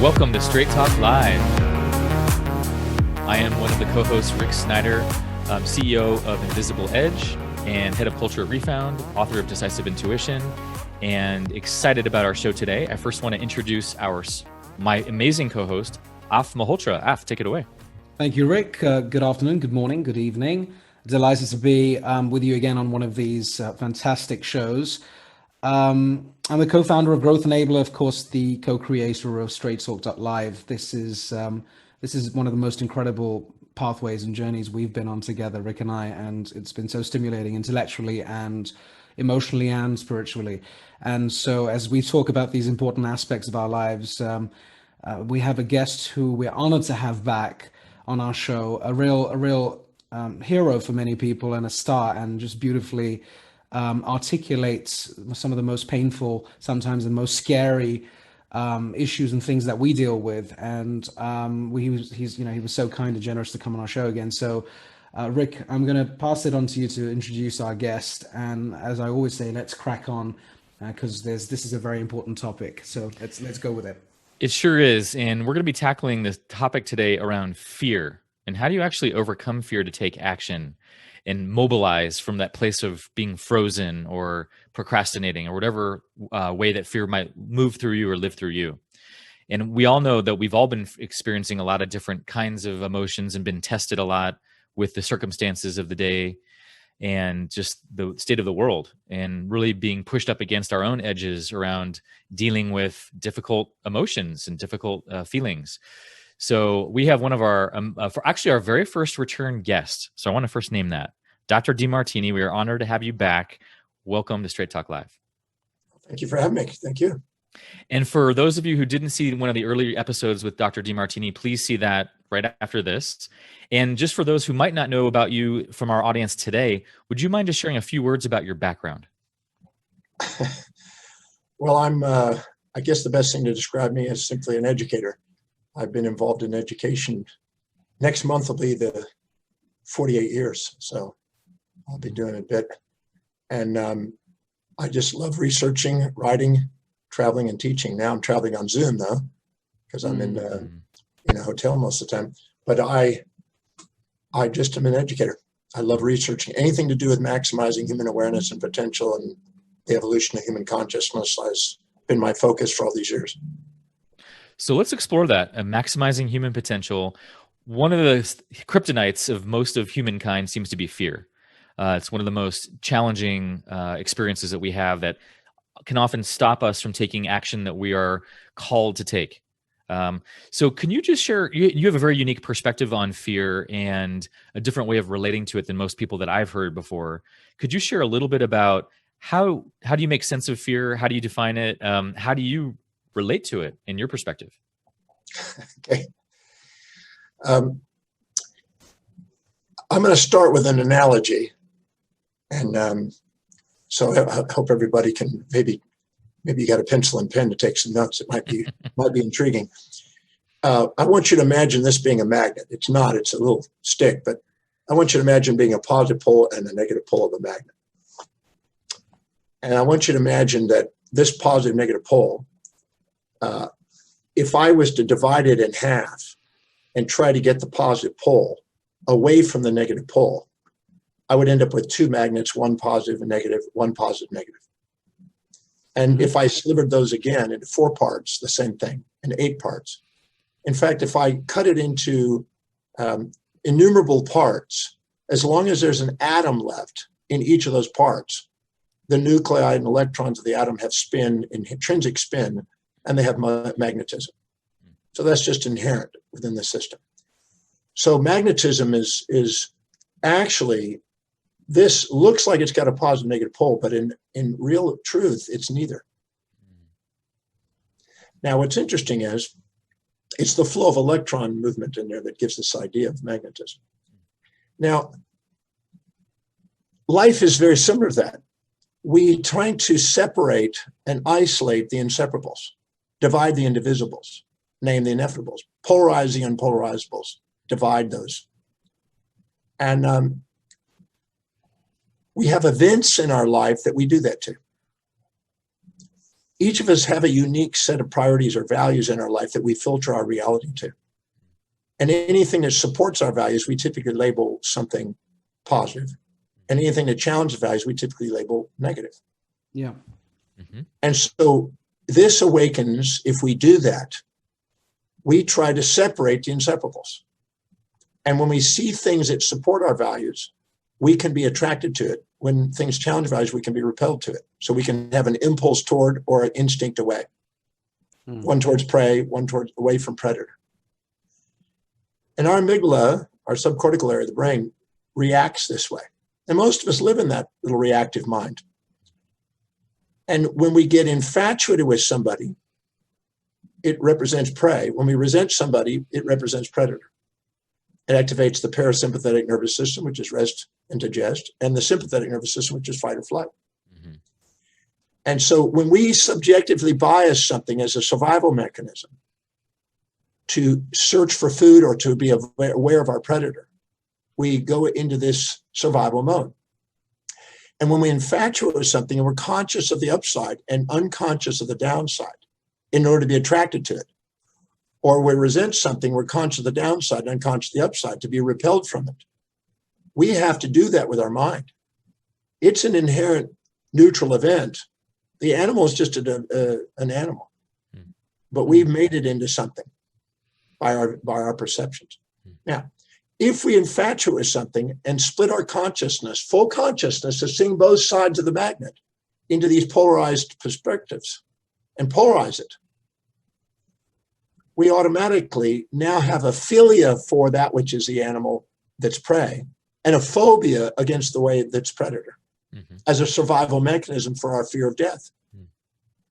Welcome to Straight Talk Live. I am one of the co-hosts, Rick Snyder, CEO of Invisible Edge and head of culture at Refound, author of Decisive Intuition, and excited about our show today. I first want to introduce my amazing co-host, Af Malhotra. Af, take it away. Thank you, Rick. Good afternoon, good morning, good evening. Delighted to be with you again on one of these fantastic shows. I'm the co-founder of Growth Enabler, of course, the co-creator of Straight Talk Live. This is one of the most incredible pathways and journeys we've been on together, Rick and I, and it's been so stimulating intellectually and emotionally and spiritually. And so as we talk about these important aspects of our lives, we have a guest who we're honored to have back on our show, a real hero for many people and a star, and just beautifully articulates some of the most painful, sometimes the most scary issues and things that we deal with. And he was so kind and generous to come on our show again. So Rick, I'm going to pass it on to you to introduce our guest. And as I always say, let's crack on because this is a very important topic. So let's go with it. It sure is. And we're going to be tackling this topic today around fear and how do you actually overcome fear to take action and mobilize from that place of being frozen or procrastinating or whatever way that fear might move through you or live through you. And we all know that we've all been experiencing a lot of different kinds of emotions and been tested a lot with the circumstances of the day and just the state of the world, and really being pushed up against our own edges around dealing with difficult emotions and difficult feelings. So we have one of our very first return guest. So I want to first name that. Dr. Demartini, we are honored to have you back. Welcome to Straight Talk Live. Thank you for having me. Thank you. And for those of you who didn't see one of the earlier episodes with Dr. Demartini, please see that right after this. And just for those who might not know about you from our audience today, would you mind just sharing a few words about your background? Well, I guess the best thing to describe me as simply an educator. I've been involved in education. Next month will be the 48 years, so I'll be doing a bit. And I just love researching, writing, traveling, and teaching. Now I'm traveling on Zoom, though, because I'm in a hotel most of the time. But I just am an educator. I love researching anything to do with maximizing human awareness and potential, and the evolution of human consciousness has been my focus for all these years. So let's explore that, maximizing human potential. One of the kryptonites of most of humankind seems to be fear. It's one of the most challenging experiences that we have that can often stop us from taking action that we are called to take. So can you just share, you have a very unique perspective on fear and a different way of relating to it than most people that I've heard before. Could you share a little bit about how do you make sense of fear? How do you define it? How do you relate to it in your perspective? Okay. I'm going to start with an analogy. And so I hope everybody can maybe you got a pencil and pen to take some notes. It might be intriguing. I want you to imagine this being a magnet. It's not, it's a little stick, but I want you to imagine being a positive pole and a negative pole of a magnet. And I want you to imagine that this positive negative pole, if I was to divide it in half and try to get the positive pole away from the negative pole, I would end up with two magnets, one positive and negative, one positive negative. And if I slivered those again into 4 parts, the same thing, and 8 parts. In fact, if I cut it into innumerable parts, as long as there's an atom left in each of those parts, the nuclei and electrons of the atom have spin, intrinsic spin, and they have magnetism. So that's just inherent within the system. So magnetism is actually, this looks like it's got a positive negative pole, but in real truth, it's neither. Now, what's interesting is it's the flow of electron movement in there that gives this idea of magnetism. Now, life is very similar to that. We try to separate and isolate the inseparables, divide the indivisibles, name the inevitables, polarize the unpolarizables, divide those. And we have events in our life that we do that to. each of us have a unique set of priorities or values in our life that we filter our reality to. And anything that supports our values, we typically label something positive. And anything that challenges values, we typically label negative. Yeah. Mm-hmm. And so this awakens, if we do that, we try to separate the inseparables. And when we see things that support our values, we can be attracted to it. When things challenge values, we can be repelled to it. So we can have an impulse toward or an instinct away. One towards prey, one towards away from predator. And our amygdala, our subcortical area of the brain, reacts this way. And most of us live in that little reactive mind. And when we get infatuated with somebody, it represents prey. When we resent somebody, it represents predator. It activates the parasympathetic nervous system, which is rest and digest, and the sympathetic nervous system, which is fight or flight. Mm-hmm. And so when we subjectively bias something as a survival mechanism to search for food or to be aware of our predator, we go into this survival mode. And when we infatuate with something and we're conscious of the upside and unconscious of the downside in order to be attracted to it, or we resent something, we're conscious of the downside and unconscious of the upside to be repelled from it. We have to do that with our mind. It's an inherent neutral event. The animal is just an animal, but we've made it into something by our perceptions. Now, if we infatuate with something and split our consciousness, full consciousness, to seeing both sides of the magnet into these polarized perspectives and polarize it, we automatically now have a philia for that which is the animal that's prey and a phobia against the way that's predator as a survival mechanism for our fear of death.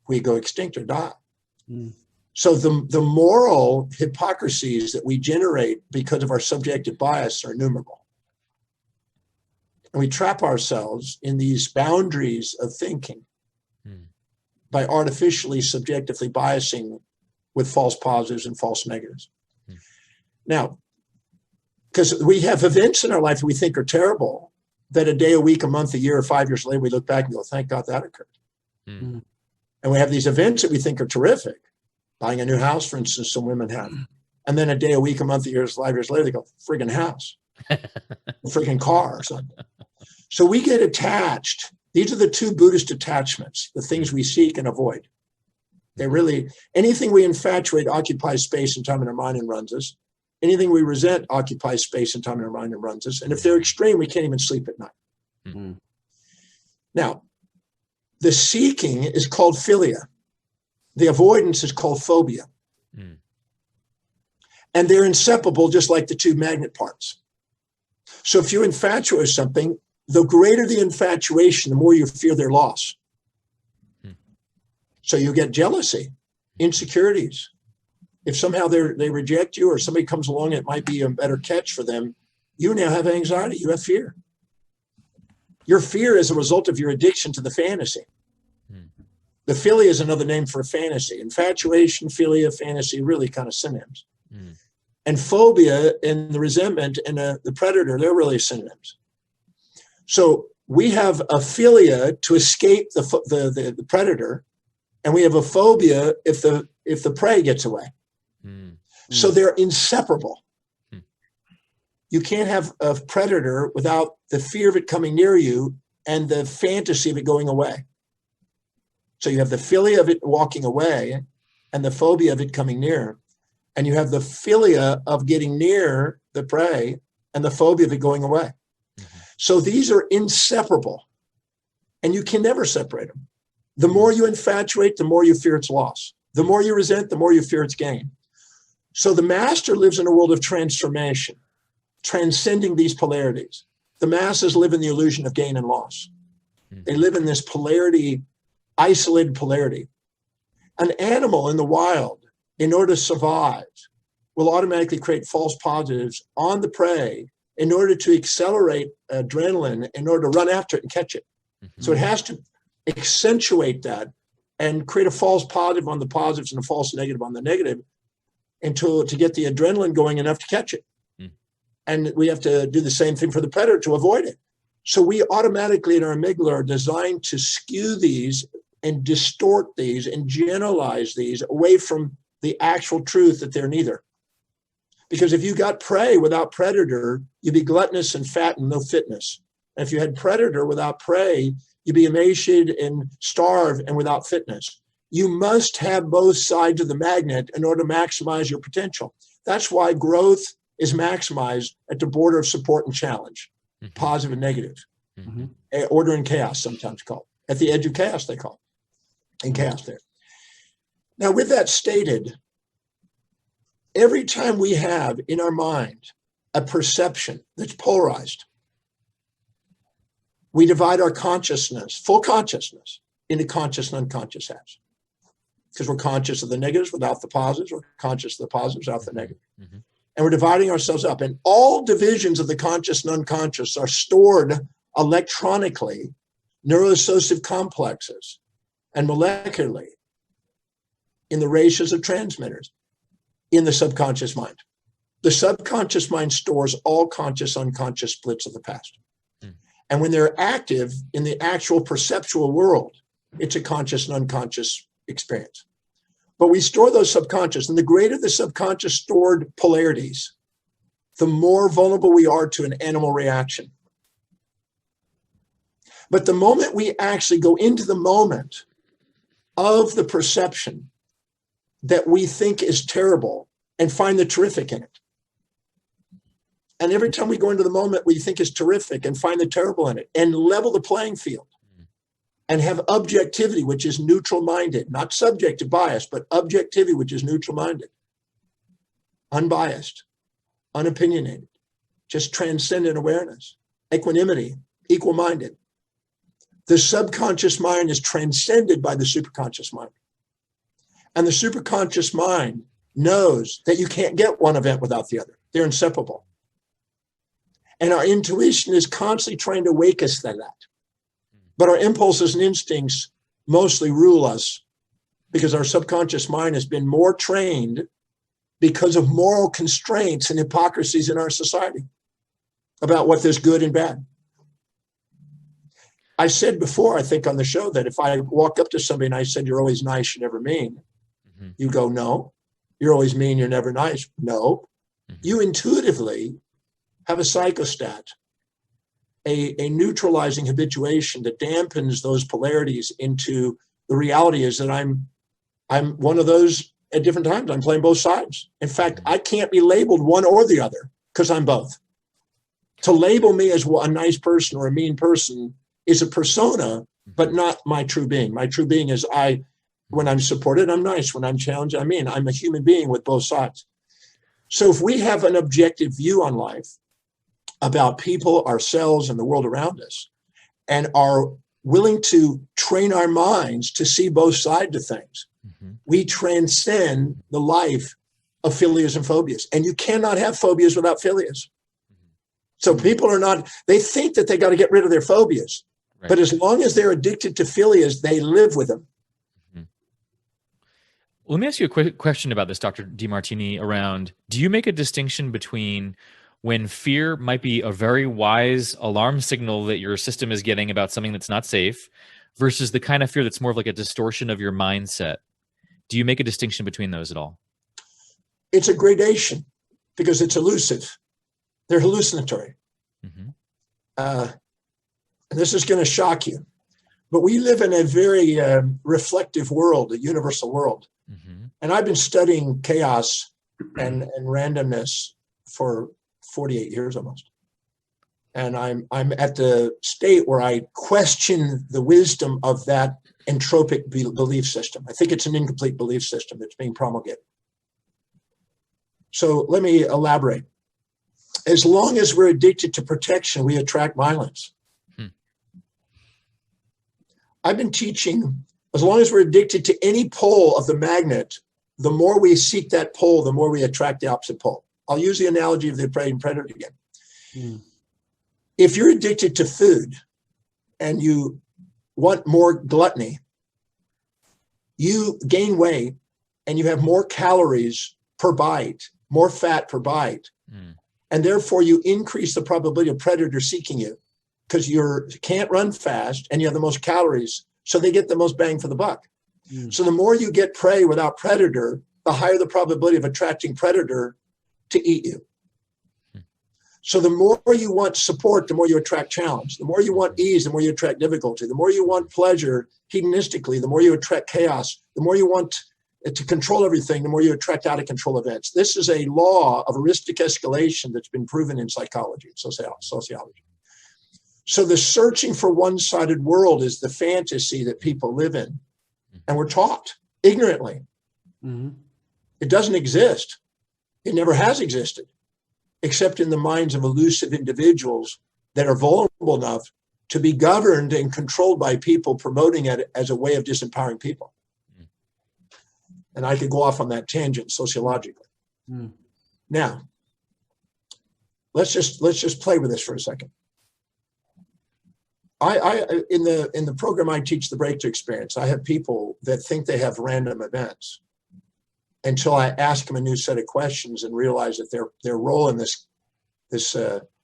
We go extinct or die. So the moral hypocrisies that we generate because of our subjective bias are innumerable. And we trap ourselves in these boundaries of thinking by artificially, subjectively biasing with false positives and false negatives. Now, because we have events in our life that we think are terrible, that a day, a week, a month, a year, or 5 years later, we look back and go, thank God that occurred. And we have these events that we think are terrific. Buying a new house, for instance, some women have. And then a day, a week, a month, a year, 5 years later, they go, friggin' house, friggin' car or something. So we get attached. These are the two Buddhist attachments, the things we seek and avoid. They really, anything we infatuate occupies space and time in our mind and runs us. Anything we resent occupies space and time in our mind and runs us. And if they're extreme, we can't even sleep at night. Now, the seeking is called philia. The avoidance is called phobia. And they're inseparable, just like the two magnet parts. So if you infatuate with something, the greater the infatuation, the more you fear their loss. So you get jealousy, insecurities. If somehow they reject you or somebody comes along, it might be a better catch for them. You now have anxiety, you have fear. Your fear is a result of your addiction to the fantasy. The philia is another name for fantasy. Infatuation, philia, fantasy, really kind of synonyms. And phobia and the resentment and the predator, they're really synonyms. So we have a philia to escape the predator, and we have a phobia if the prey gets away. So they're inseparable. You can't have a predator without the fear of it coming near you and the fantasy of it going away. So you have the philia of it walking away and the phobia of it coming near. And you have the philia of getting near the prey and the phobia of it going away. So these are inseparable. And you can never separate them. The more you infatuate, the more you fear its loss. The more you resent, the more you fear its gain. So the master lives in a world of transformation, transcending these polarities. The masses live in the illusion of gain and loss. They live in this polarity, isolated polarity. An animal in the wild, in order to survive, will automatically create false positives on the prey in order to accelerate adrenaline, in order to run after it and catch it. So it has to accentuate that and create a false positive on the positives and a false negative on the negative to get the adrenaline going enough to catch it. And we have to do the same thing for the predator to avoid it. So we automatically in our amygdala are designed to skew these and distort these and generalize these away from the actual truth that they're neither. Because if you got prey without predator, you'd be gluttonous and fat and no fitness. And if you had predator without prey, you'd be emaciated and starved and without fitness. You must have both sides of the magnet in order to maximize your potential. That's why growth is maximized at the border of support and challenge, positive and negative. Order and chaos, sometimes called. At the edge of chaos, they call it. And chaos there. Now, with that stated, every time we have in our mind a perception that's polarized, we divide our consciousness, full consciousness, into conscious and unconscious halves. Because we're conscious of the negatives without the positives, we're conscious of the positives without the negative. And we're dividing ourselves up. And all divisions of the conscious and unconscious are stored electronically, neuroassociative complexes, and molecularly in the ratios of transmitters in the subconscious mind. The subconscious mind stores all conscious, unconscious splits of the past. And when they're active in the actual perceptual world, it's a conscious and unconscious experience. But we store those subconscious, and the greater the subconscious stored polarities, the more vulnerable we are to an animal reaction. But the moment we actually go into the moment of the perception that we think is terrible and find the terrific in it, and every time we go into the moment we think is terrific and find the terrible in it, and level the playing field, and have objectivity, which is neutral-minded, not subjective bias, but objectivity, which is neutral-minded, unbiased, unopinionated, just transcendent awareness, equanimity, equal-minded. The subconscious mind is transcended by the superconscious mind. And the superconscious mind knows that you can't get one event without the other. They're inseparable. And our intuition is constantly trying to wake us to that. But our impulses and instincts mostly rule us because our subconscious mind has been more trained because of moral constraints and hypocrisies in our society about what is good and bad. I said before, I think on the show, that if I walk up to somebody and I said, "You're always nice, you're never mean," you go, "No." "You're always mean, you're never nice." No. You intuitively have a psychostat, a neutralizing habituation that dampens those polarities into the reality is that I'm one of those at different times. I'm playing both sides. In fact, I can't be labeled one or the other because I'm both. To label me as a nice person or a mean person is a persona, but not my true being. My true being is when I'm supported, I'm nice. When I'm challenged, I'm mean. I'm a human being with both sides. So if we have an objective view on life about people, ourselves, and the world around us, and are willing to train our minds to see both sides of things, we transcend the life of philias and phobias. And you cannot have phobias without philias. So people they think that they got to get rid of their phobias. Right. But as long as they're addicted to philias, they live with them. Let me ask you a quick question about this, Dr. Demartini, around, do you make a distinction between when fear might be a very wise alarm signal that your system is getting about something that's not safe versus the kind of fear that's more of like a distortion of your mindset? Do you make a distinction between those at all? It's a gradation because it's elusive. They're hallucinatory. And this is going to shock you, but we live in a very reflective world, a universal world. And I've been studying chaos and randomness for 48 years almost. And I'm at the state where I question the wisdom of that entropic belief system. I think it's an incomplete belief system that's being promulgated. So let me elaborate. As long as we're addicted to protection, we attract violence. I've been teaching, as long as we're addicted to any pole of the magnet, the more we seek that pole, the more we attract the opposite pole. I'll use the analogy of the prey and predator again. If you're addicted to food and you want more gluttony, you gain weight and you have more calories per bite, more fat per bite. And therefore you increase the probability of predator seeking you because you can't run fast and you have the most calories. So they get the most bang for the buck. Mm. So the more you get prey without predator, the higher the probability of attracting predator to eat you. So the more you want support, the more you attract challenge. The more you want ease, the more you attract difficulty. The more you want pleasure hedonistically, the more you attract chaos. The more you want to control everything, the more you attract out of control events. This is a law of heuristic escalation that's been proven in psychology and sociology. So the searching for one-sided world is the fantasy that people live in. And we're taught ignorantly. Mm-hmm. It doesn't exist. It never has existed, except in the minds of elusive individuals that are vulnerable enough to be governed and controlled by people promoting it as a way of disempowering people. And I could go off on that tangent sociologically. Mm. Now, let's just play with this for a second. I in the program I teach, the breakthrough experience, I have people that think they have random events until I ask them a new set of questions and realize that their role in this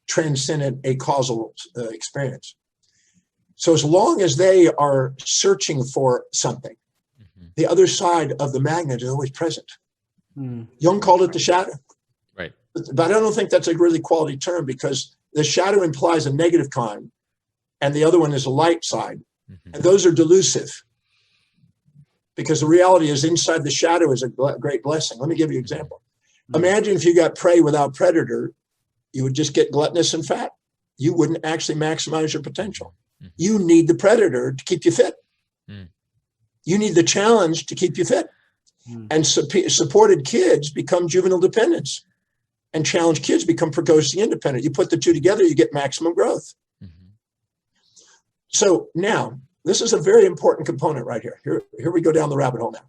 transcendent acausal experience. So as long as they are searching for something, the other side of the magnet is always present. Mm. Jung called it the shadow. Right. But I don't think that's a really quality term, because the shadow implies a negative kind and the other one is a light side. Mm-hmm. And those are delusive, because the reality is inside the shadow is a great blessing. Let me give you an example. Mm-hmm. Imagine if you got prey without predator, you would just get gluttonous and fat. You wouldn't actually maximize your potential. Mm-hmm. You need the predator to keep you fit. Mm. You need the challenge to keep you fit. Mm. And supported kids become juvenile dependents, and challenged kids become precociously independent. You put the two together, you get maximum growth. Mm-hmm. So now, this is a very important component right here. Here we go down the rabbit hole now.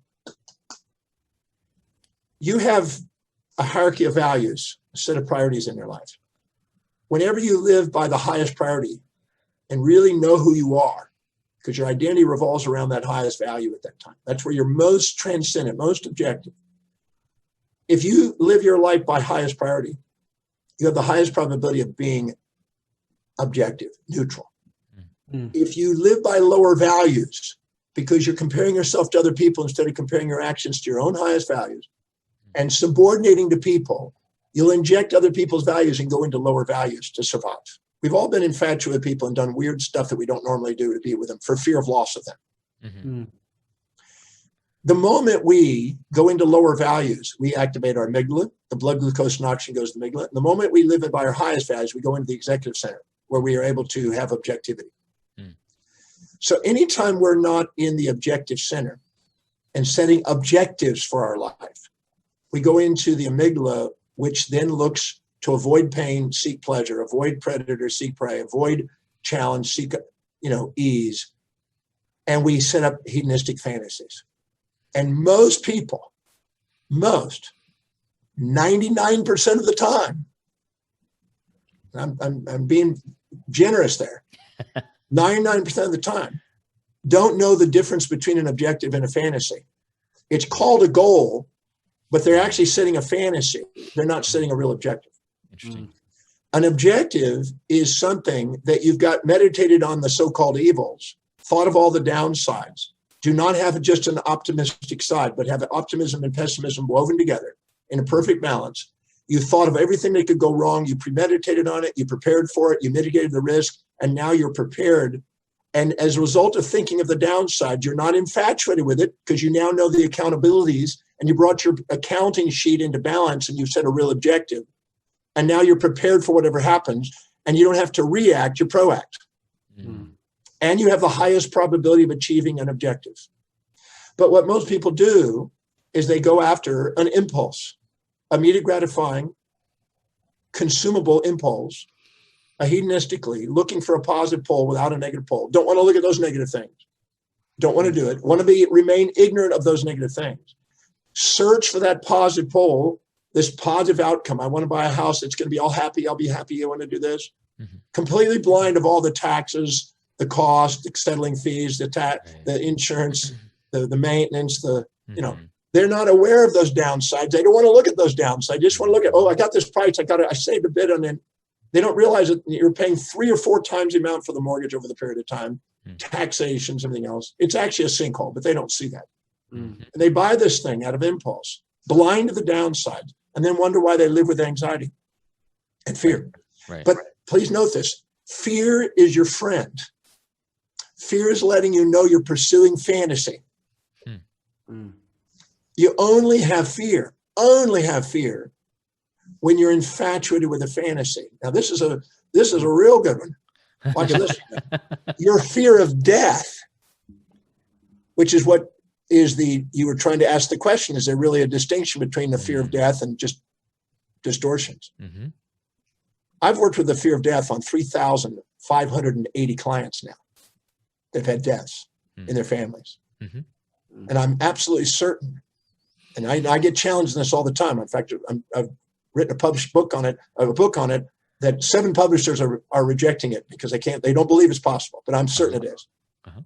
You have a hierarchy of values, a set of priorities in your life. Whenever you live by the highest priority and really know who you are, because your identity revolves around that highest value at that time. That's where you're most transcendent, most objective. If you live your life by highest priority, you have the highest probability of being objective, neutral. Mm. If you live by lower values, because you're comparing yourself to other people instead of comparing your actions to your own highest values and subordinating to people, you'll inject other people's values and go into lower values to survive. We've all been infatuated with people and done weird stuff that we don't normally do to be with them for fear of loss of them. Mm-hmm. The moment we go into lower values, we activate our amygdala, the blood glucose and oxygen goes to the amygdala. And the moment we live by our highest values, we go into the executive center, where we are able to have objectivity. Mm. So anytime we're not in the objective center and setting objectives for our life, we go into the amygdala, which then looks to avoid pain, seek pleasure, avoid predator, seek prey, avoid challenge, seek, ease. And we set up hedonistic fantasies. And most people, 99% of the time, I'm being generous there, 99% of the time, don't know the difference between an objective and a fantasy. It's called a goal, but they're actually setting a fantasy. They're not setting a real objective. Interesting. An objective is something that you've got meditated on the so-called evils, thought of all the downsides, do not have just an optimistic side, but have optimism and pessimism woven together in a perfect balance. You thought of everything that could go wrong. You premeditated on it. You prepared for it. You mitigated the risk. And now you're prepared. And as a result of thinking of the downside, you're not infatuated with it, because you now know the accountabilities, and you brought your accounting sheet into balance, and you've set a real objective. And now you're prepared for whatever happens, and you don't have to react, you proact. Mm. And you have the highest probability of achieving an objective. But what most people do is they go after an impulse, immediate gratifying, consumable impulse, a hedonistically, looking for a positive pole without a negative pole. Don't want to look at those negative things. Don't want to do it. Want to remain ignorant of those negative things. Search for that positive pole, this positive outcome. I want to buy a house that's going to be all happy. I'll be happy. I want to do this. Mm-hmm. Completely blind of all the taxes, the cost, the settling fees, the insurance, the maintenance, they're not aware of those downsides. They don't want to look at those downsides. They just want to look at, I got this price. I saved a bit on it. They don't realize that you're paying 3 or 4 times the amount for the mortgage over the period of time. taxations, everything else. It's actually a sinkhole, but they don't see that. Mm. And they buy this thing out of impulse, blind to the downside, and then wonder why they live with anxiety and fear. Right. But please note this, fear is your friend. Fear is letting you know you're pursuing fantasy. Mm. You only have fear when you're infatuated with a fantasy. Now, this is a real good one. Watch this. Your fear of death, which is what is you were trying to ask the question, is there really a distinction between the fear of death and just distortions? Mm-hmm. I've worked with the fear of death on 3,580 clients now. They've had deaths in their families. Mm-hmm. And I'm absolutely certain, and I get challenged in this all the time. In fact, I've written a published book on it, that 7 publishers are rejecting it because they don't believe it's possible, but I'm certain it is. Uh-huh.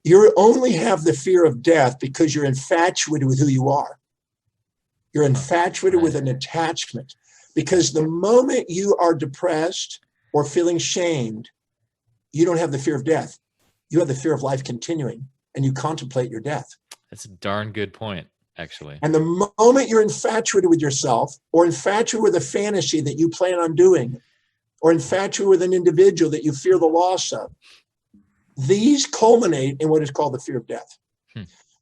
You only have the fear of death because you're infatuated with who you are. You're infatuated with an attachment, because the moment you are depressed or feeling shamed, you don't have the fear of death. You have the fear of life continuing, and you contemplate your death. That's a darn good point, actually. And the moment you're infatuated with yourself, or infatuated with a fantasy that you plan on doing, or infatuated with an individual that you fear the loss of, these culminate in what is called the fear of death.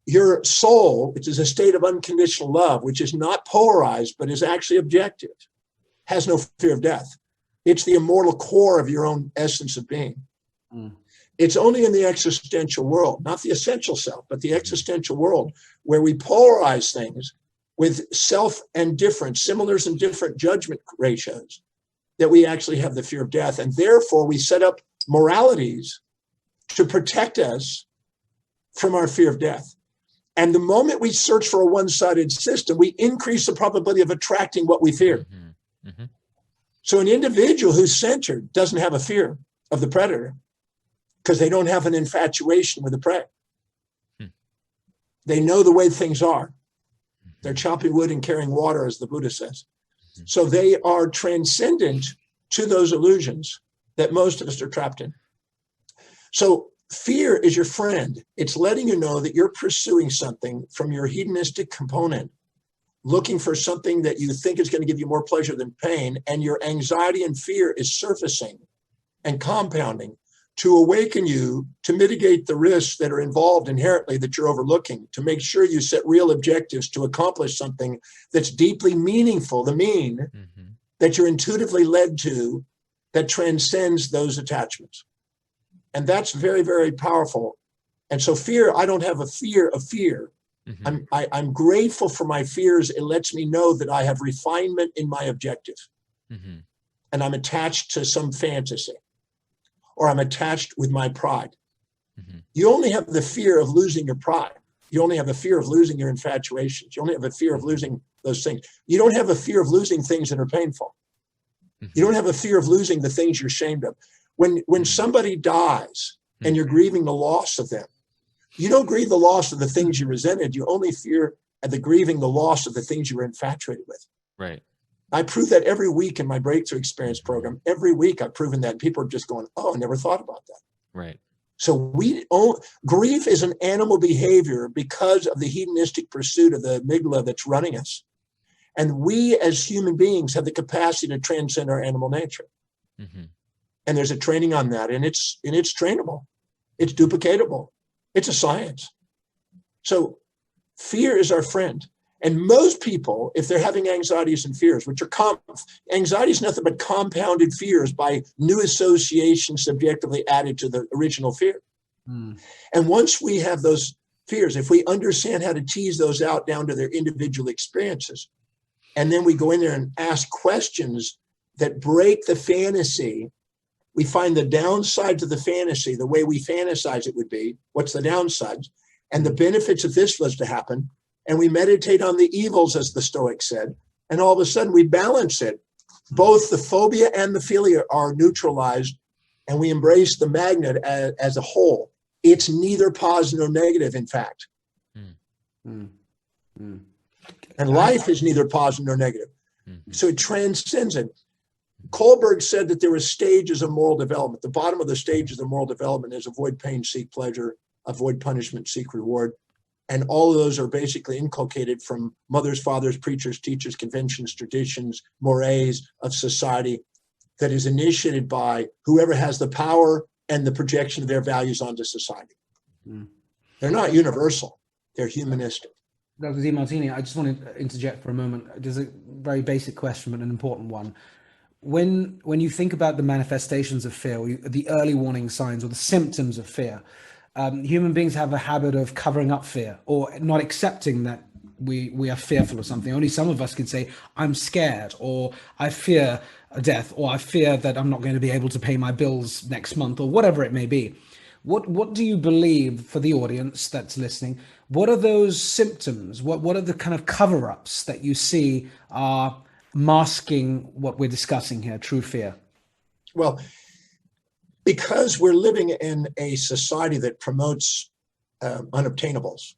Your soul, which is a state of unconditional love, which is not polarized, but is actually objective, has no fear of death. It's the immortal core of your own essence of being. Mm. It's only in the existential world, not the essential self, but the existential world, where we polarize things with self and different, similars and different judgment ratios, that we actually have the fear of death. And therefore, we set up moralities to protect us from our fear of death. And the moment we search for a one-sided system, we increase the probability of attracting what we fear. Mm-hmm. Mm-hmm. So an individual who's centered doesn't have a fear of the predator, because they don't have an infatuation with the prey. They know the way things are. They're chopping wood and carrying water, as the Buddha says. So they are transcendent to those illusions that most of us are trapped in. So fear is your friend. It's letting you know that you're pursuing something from your hedonistic component, looking for something that you think is going to give you more pleasure than pain, and your anxiety and fear is surfacing and compounding to awaken you, to mitigate the risks that are involved inherently that you're overlooking, to make sure you set real objectives to accomplish something that's deeply meaningful, that you're intuitively led to, that transcends those attachments. And that's very, very powerful. And so fear, I don't have a fear of fear. Mm-hmm. I'm grateful for my fears. It lets me know that I have refinement in my objective. Mm-hmm. And I'm attached to some fantasy, or I'm attached with my pride. Mm-hmm. You only have the fear of losing your pride. You only have the fear of losing your infatuations. You only have a fear of losing those things. You don't have a fear of losing things that are painful. Mm-hmm. You don't have a fear of losing the things you're ashamed of. When somebody dies and you're grieving the loss of them, you don't grieve the loss of the things you resented. You only fear at the grieving the loss of the things you were infatuated with. Right. I prove that every week in my Breakthrough Experience program. Every week I've proven that. People are just going, oh, I never thought about that. Right. So grief is an animal behavior because of the hedonistic pursuit of the amygdala that's running us. And we as human beings have the capacity to transcend our animal nature. Mm-hmm. And there's a training on that, and it's trainable. It's duplicatable. It's a science. So fear is our friend. And most people, if they're having anxieties and fears, which are anxiety is nothing but compounded fears by new associations subjectively added to the original fear. Mm. And once we have those fears, if we understand how to tease those out down to their individual experiences, and then we go in there and ask questions that break the fantasy, we find the downside to the fantasy, the way we fantasize it would be, what's the downsides, and the benefits if this was to happen. And we meditate on the evils, as the Stoics said, and all of a sudden we balance it. Both the phobia and the philia are neutralized, and we embrace the magnet as a whole. It's neither positive nor negative, in fact. Mm. Mm. And life is neither positive nor negative. Mm-hmm. So it transcends it. Kohlberg said that there were stages of moral development. The bottom of the stages of moral development is avoid pain, seek pleasure, avoid punishment, seek reward. And all of those are basically inculcated from mothers, fathers, preachers, teachers, conventions, traditions, mores of society that is initiated by whoever has the power and the projection of their values onto society. They're not universal. They're humanistic. Dr. Demartini, I just want to interject for a moment. There's a very basic question, but an important one. When you think about the manifestations of fear, or the early warning signs or the symptoms of fear, human beings have a habit of covering up fear or not accepting that we are fearful of something. Only some of us can say, I'm scared, or I fear death, or I fear that I'm not going to be able to pay my bills next month, or whatever it may be. What do you believe, for the audience that's listening, what are those symptoms? What are the kind of cover-ups that you see are masking what we're discussing here, true fear? Well, because we're living in a society that promotes unobtainables.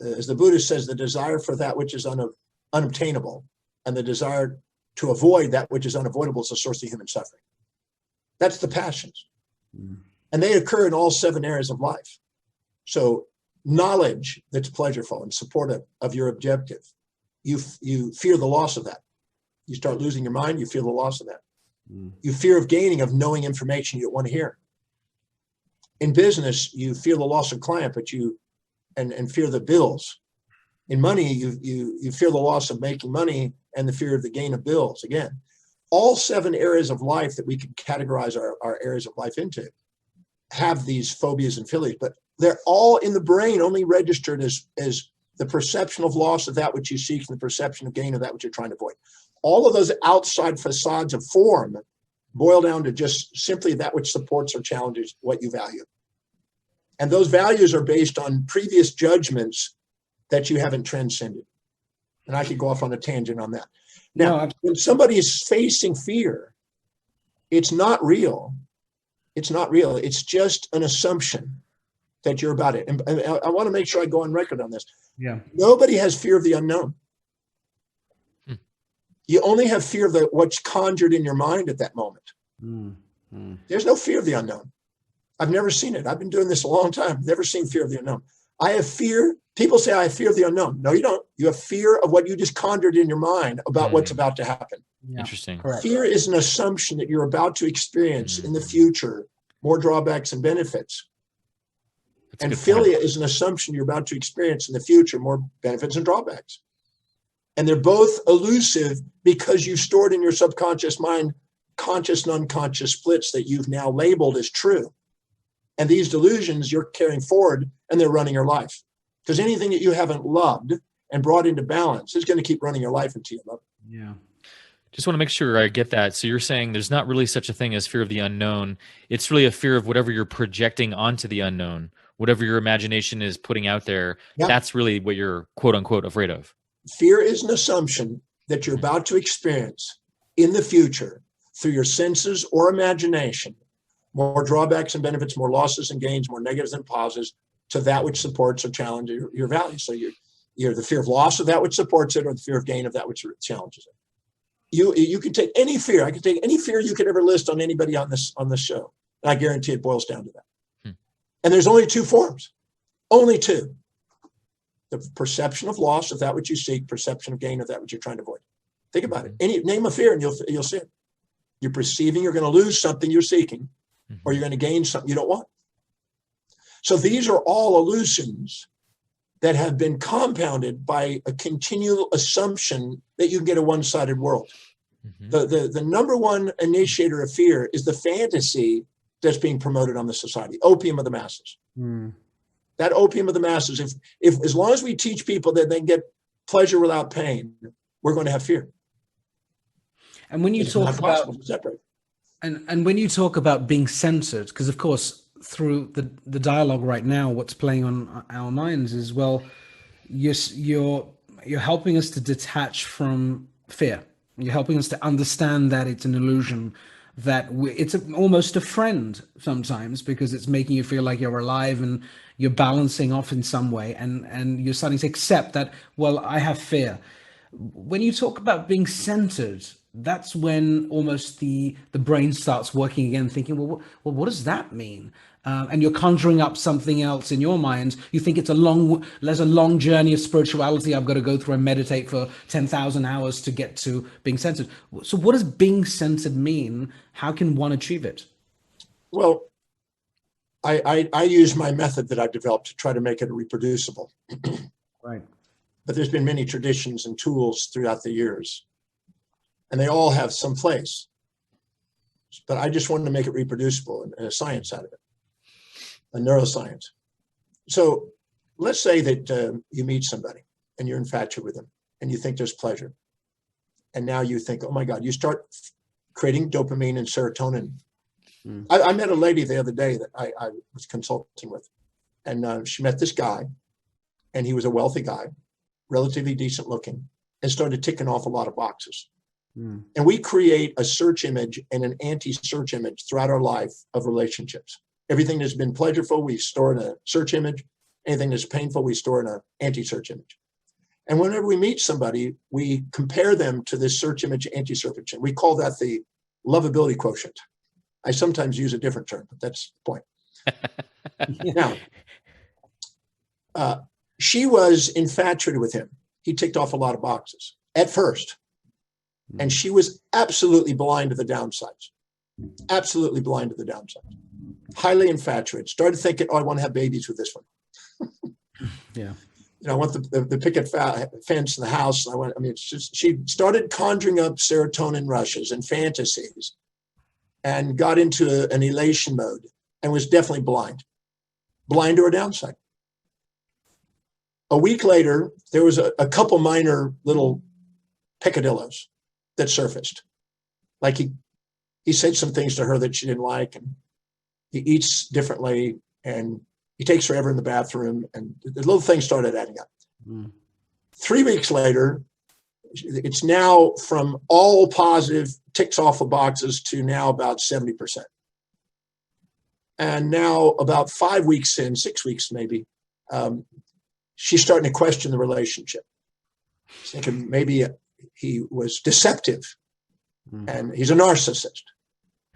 As the Buddha says, the desire for that which is unobtainable and the desire to avoid that which is unavoidable is the source of human suffering. That's the passions. And they occur in all 7 areas of life. So knowledge that's pleasureful and supportive of your objective, you fear the loss of that. You start losing your mind, you feel the loss of that. You fear of gaining, of knowing information you don't want to hear. In business, you feel the loss of client, but and fear the bills. In money, you fear the loss of making money and the fear of the gain of bills. Again, all 7 areas of life that we can categorize our areas of life into have these phobias and philias, but they're all in the brain, only registered as the perception of loss of that which you seek and the perception of gain of that which you're trying to avoid. All of those outside facades of form boil down to just simply that which supports or challenges what you value. And those values are based on previous judgments that you haven't transcended. And I could go off on a tangent on that. Now, when somebody is facing fear, it's not real. It's not real. It's just an assumption that you're about it. And I want to make sure I go on record on this. Yeah. Nobody has fear of the unknown. You only have fear of what's conjured in your mind at that moment. There's no fear of the unknown. I've never seen it. I've been doing this a long time. Never seen fear of the unknown. I have fear. People say I have fear of the unknown. No, you don't. You have fear of what you just conjured in your mind about what's about to happen. Yeah. Interesting. Correct. Fear is an assumption that you're about to experience in the future more drawbacks and benefits. And philia is an assumption you're about to experience in the future more benefits and drawbacks. And they're both elusive because you stored in your subconscious mind conscious and unconscious splits that you've now labeled as true. And these delusions you're carrying forward and they're running your life. Because anything that you haven't loved and brought into balance is going to keep running your life until you love it. Yeah. Just want to make sure I get that. So you're saying there's not really such a thing as fear of the unknown. It's really a fear of whatever you're projecting onto the unknown, whatever your imagination is putting out there. Yeah. That's really what you're quote unquote afraid of. Fear is an assumption that you're about to experience in the future through your senses or imagination, more drawbacks and benefits, more losses and gains, more negatives and positives to that which supports or challenges your values. So you're the fear of loss of that which supports it or the fear of gain of that which challenges it. You can take any fear. I can take any fear you could ever list on anybody on this show. And I guarantee it boils down to that. And there's only 2 forms, only 2. The perception of loss of that which you seek, perception of gain of that which you're trying to avoid. Think about it. Name a fear and you'll see it. You're perceiving you're going to lose something you're seeking, or you're going to gain something you don't want. So these are all illusions that have been compounded by a continual assumption that you can get a one-sided world. The number one initiator of fear is the fantasy that's being promoted on the society, opium of the masses. That opium of the masses, if as long as we teach people that they can get pleasure without pain, we're going to have fear. And when you talk about and when you talk about being centered, because of course through the dialogue right now, what's playing on our minds is, well, you're helping us to detach from fear. You're helping us to understand that it's an illusion, that it's almost a friend sometimes, because it's making you feel like you're alive and you're balancing off in some way, and you're starting to accept that, well, I have fear. When you talk about being centered, that's when almost the brain starts working again, thinking, what does that mean? And you're conjuring up something else in your mind. You think there's a long journey of spirituality I've got to go through and meditate for 10,000 hours to get to being centered. So what does being centered mean? How can one achieve it? Well, I use my method that I've developed to try to make it reproducible. Right. But there's been many traditions and tools throughout the years, and they all have some place. But I just wanted to make it reproducible and a science out of it, a neuroscience. So let's say that you meet somebody and you're infatuated with them and you think there's pleasure. And now you think, oh my God, you start creating dopamine and serotonin. I met a lady the other day that I was consulting with, and she met this guy, and he was a wealthy guy, relatively decent looking, and started ticking off a lot of boxes. And we create a search image and an anti-search image throughout our life of relationships. Everything that's been pleasurable, we store in a search image. Anything that's painful, we store in an anti-search image. And whenever we meet somebody, we compare them to this search image, anti-search image. We call that the lovability quotient. I sometimes use a different term, but that's the point. Now, she was infatuated with him. He ticked off a lot of boxes at first. And she was absolutely blind to the downsides. Absolutely blind to the downsides. Highly infatuated. Started thinking, oh, I want to have babies with this one. Yeah. You know, I want the picket fence in the house. It's just, she started conjuring up serotonin rushes and fantasies and got into an elation mode and was definitely blind to her downside. A week later, there was a couple minor little peccadillos that surfaced. Like he said some things to her that she didn't like, and he eats differently, and he takes forever in the bathroom, and the little things started adding up. 3 weeks later, it's now from all positive, ticks off the boxes, to now about 70%. And now about 5 weeks in, 6 weeks maybe, she's starting to question the relationship. She's thinking maybe he was deceptive and he's a narcissist.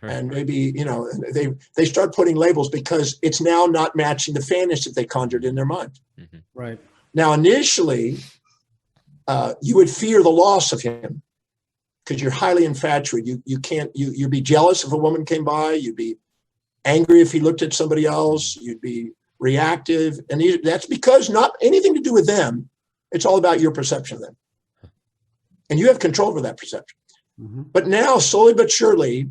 Right. And maybe, you know, they start putting labels because it's now not matching the fantasy that they conjured in their mind. Right. Now, initially, you would fear the loss of him because you're highly infatuated. You'd be jealous if a woman came by. You'd be angry if he looked at somebody else. You'd be reactive. And that's because not anything to do with them. It's all about your perception of them. And you have control over that perception. But now, slowly but surely,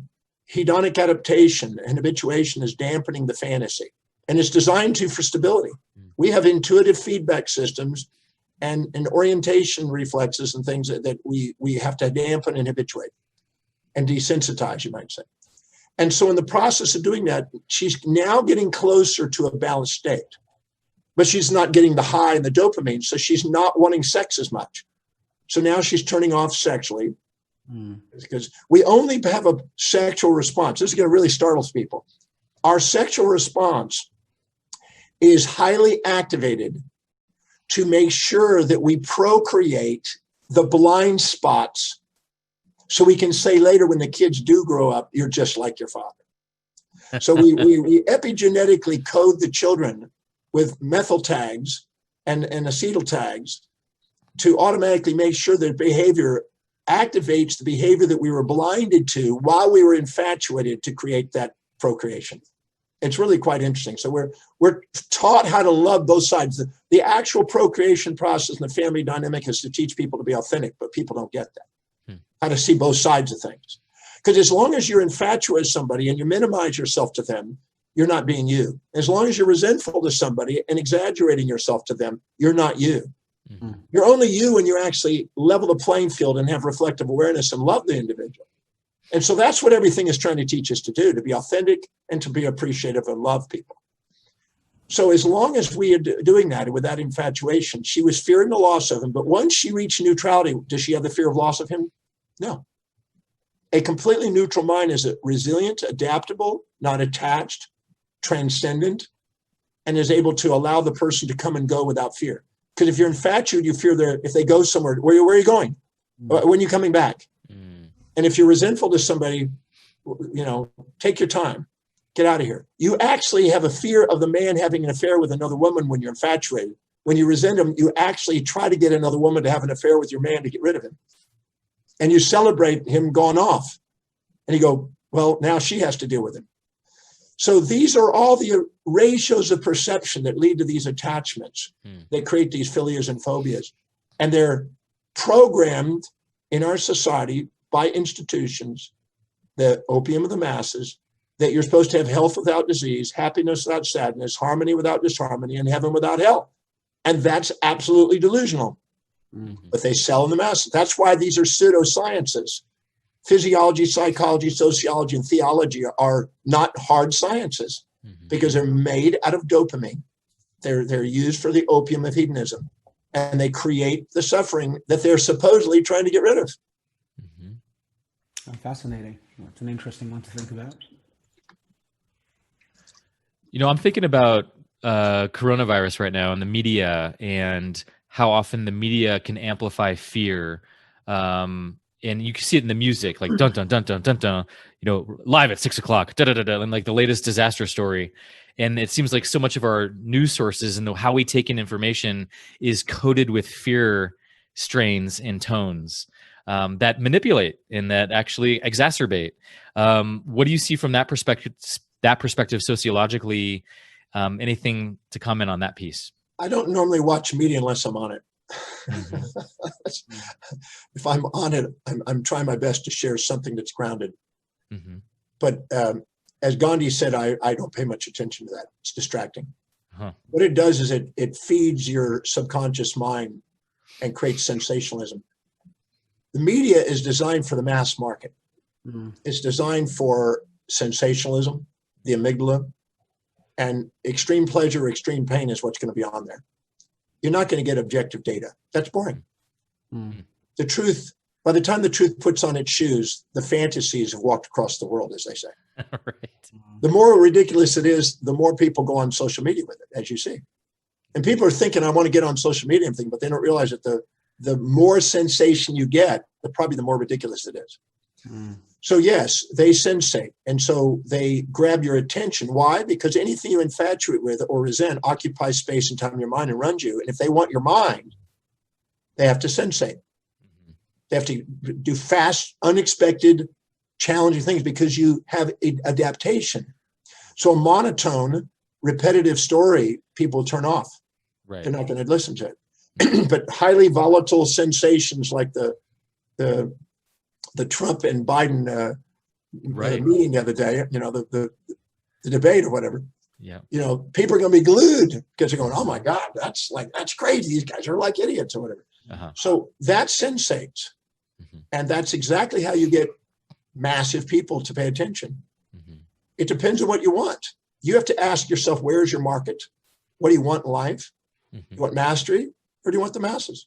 hedonic adaptation and habituation is dampening the fantasy. And it's designed for stability. We have intuitive feedback systems and orientation reflexes and things that we have to dampen and habituate and desensitize, you might say. And so in the process of doing that, she's now getting closer to a balanced state. But she's not getting the high and the dopamine, so she's not wanting sex as much. So now she's turning off sexually because we only have a sexual response. This is going to really startle people. Our sexual response is highly activated to make sure that we procreate the blind spots so we can say later when the kids do grow up, you're just like your father. So we epigenetically code the children with methyl tags and acetyl tags to automatically make sure that behavior activates the behavior that we were blinded to while we were infatuated to create that procreation. It's really quite interesting. So we're taught how to love both sides. The actual procreation process and the family dynamic is to teach people to be authentic, but people don't get that. How to see both sides of things. Because as long as you're infatuated with somebody and you minimize yourself to them, you're not being you. As long as you're resentful to somebody and exaggerating yourself to them, you're not you. You're only you when you actually level the playing field and have reflective awareness and love the individual. And so that's what everything is trying to teach us to do, to be authentic and to be appreciative and love people. So as long as we are doing that with that infatuation, she was fearing the loss of him. But once she reached neutrality, does she have the fear of loss of him? No. A completely neutral mind is resilient, adaptable, not attached, transcendent, and is able to allow the person to come and go without fear. Because if you're infatuated, you fear if they go somewhere, where are you going? When are you coming back? And if you're resentful to somebody, take your time, get out of here. You actually have a fear of the man having an affair with another woman when you're infatuated. When you resent him, you actually try to get another woman to have an affair with your man to get rid of him. And you celebrate him gone off. And you go, well, now she has to deal with him. So these are all the ratios of perception that lead to these attachments. They create these philias and phobias. And they're programmed in our society by institutions, the opium of the masses, that you're supposed to have health without disease, happiness without sadness, harmony without disharmony, and heaven without hell. And that's absolutely delusional. But they sell in the masses. That's why these are pseudosciences. Physiology, psychology, sociology, and theology are not hard sciences because they're made out of dopamine. They're used for the opium of hedonism, and they create the suffering that they're supposedly trying to get rid of. Oh, fascinating. That's an interesting one to think about. I'm thinking about coronavirus right now and the media and how often the media can amplify fear. And you can see it in the music, like dun dun dun dun dun dun, live at 6 o'clock, da da da da, and like the latest disaster story. And it seems like so much of our news sources and how we take in information is coded with fear strains and tones that manipulate and that actually exacerbate. What do you see from that perspective? That perspective sociologically? Anything to comment on that piece? I don't normally watch media unless I'm on it. If I'm on it, I'm trying my best to share something that's grounded. But as Gandhi said, I don't pay much attention to that. It's distracting. What it does is it feeds your subconscious mind and creates sensationalism. The media is designed for the mass market. It's designed for sensationalism, the amygdala, and extreme pleasure, extreme pain is what's going to be on there. You're not going to get objective data. That's boring. The truth, by the time the truth puts on its shoes, the fantasies have walked across the world, as they say. Right. The more ridiculous it is, the more people go on social media with it, as you see. And people are thinking, I want to get on social media and thing, but they don't realize that the more sensation you get, probably the more ridiculous it is. So yes, they sensate. And so they grab your attention. Why? Because anything you infatuate with or resent occupies space and time in your mind and runs you. And if they want your mind, they have to sensate. They have to do fast, unexpected, challenging things because you have adaptation. So a monotone, repetitive story, people turn off. Right. They're not going to listen to it. But highly volatile sensations like the Trump and Biden meeting the other day, the debate or whatever. Yeah. People are going to be glued because they're going, oh my God, that's crazy. These guys are like idiots or whatever. So that sensates. And that's exactly how you get massive people to pay attention. It depends on what you want. You have to ask yourself, where is your market? What do you want in life? You want mastery or do you want the masses?